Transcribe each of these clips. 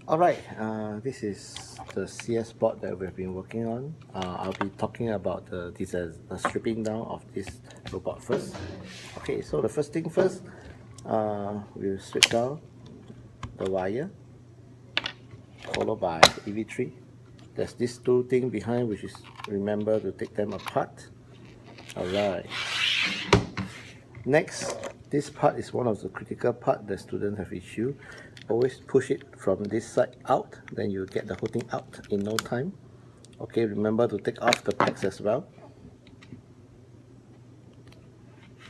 Alright, this is the CSBot that we've been working on. I'll be talking about the stripping down of this robot first. Okay, so the first thing first, we'll strip down the wire, followed by EV3. There's this two thing behind, which is remember to take them apart. Alright. Next, this part is one of the critical part that students have issue. Always push it from this side out, then you get the whole thing out in no time. Okay, remember to take off the pegs as well.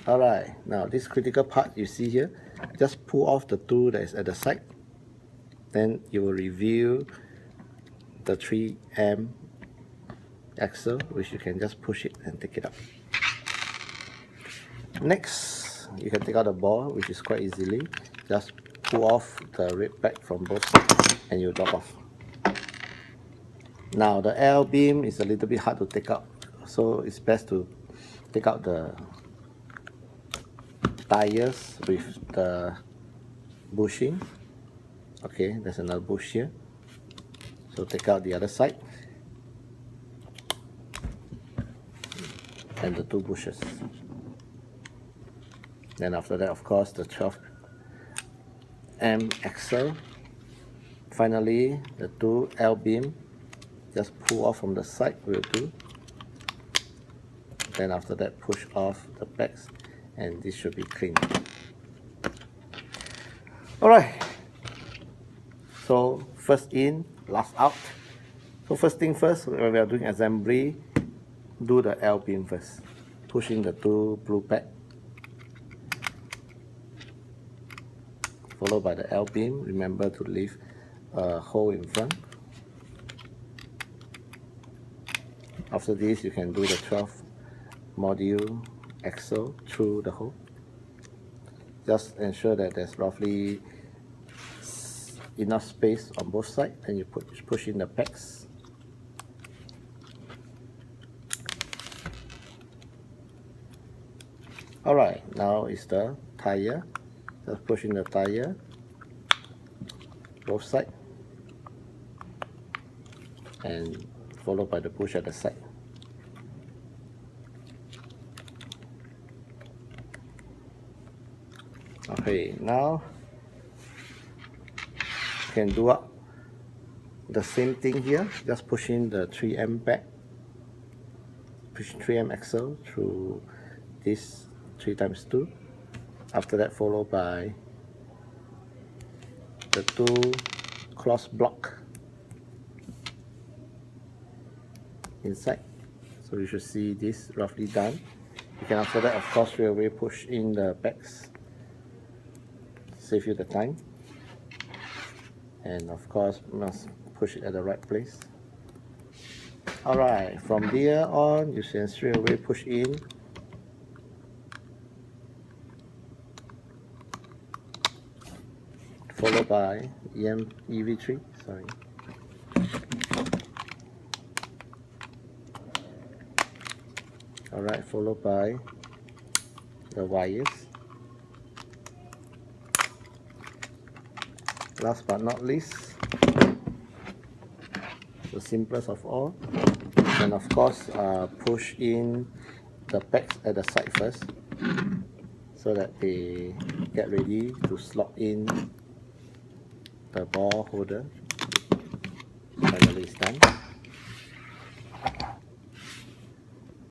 Alright, now this critical part you see here, just pull off the two that is at the side. Then you will reveal the 3M axle, which you can just push it and take it out. Next, you can take out the ball, which is quite easily. Just pull off the red peg from both sides and you drop off. Now the L beam is a little bit hard to take out, so it's best to take out the tires with the bushing. Okay, there's another bush here, so take out the other side and the two bushes. Then after that, of course, the 12M axle. Finally, the two L beam, just pull off from the side will do. Then after that, push off the pegs, and this should be clean. Alright, so first in, last out. So first thing first, when we are doing assembly, do the L beam first, pushing the two blue pegs, followed by the L beam. Remember to leave a hole in front. After this, you can do the 12 module axle through the hole. Just ensure that there's roughly enough space on both sides, and you push in the pegs. Alright, now is the tire. Just push in the tire, both sides, and followed by the push at the side. Okay, now you can do up the same thing here. Just push in the 3M back, push 3M axle through this 3x2. After that, followed by the two cross block inside. So you should see this roughly done. You can after that, of course, straight away push in the pegs, save you the time. And of course, must push it at the right place. Alright, from there on, you can straight away push in followed by EV3, sorry. Alright, followed by the wires. Last but not least, the simplest of all, and of course, push in the pegs at the side first, so that they get ready to slot in the ball holder. Finally it's done.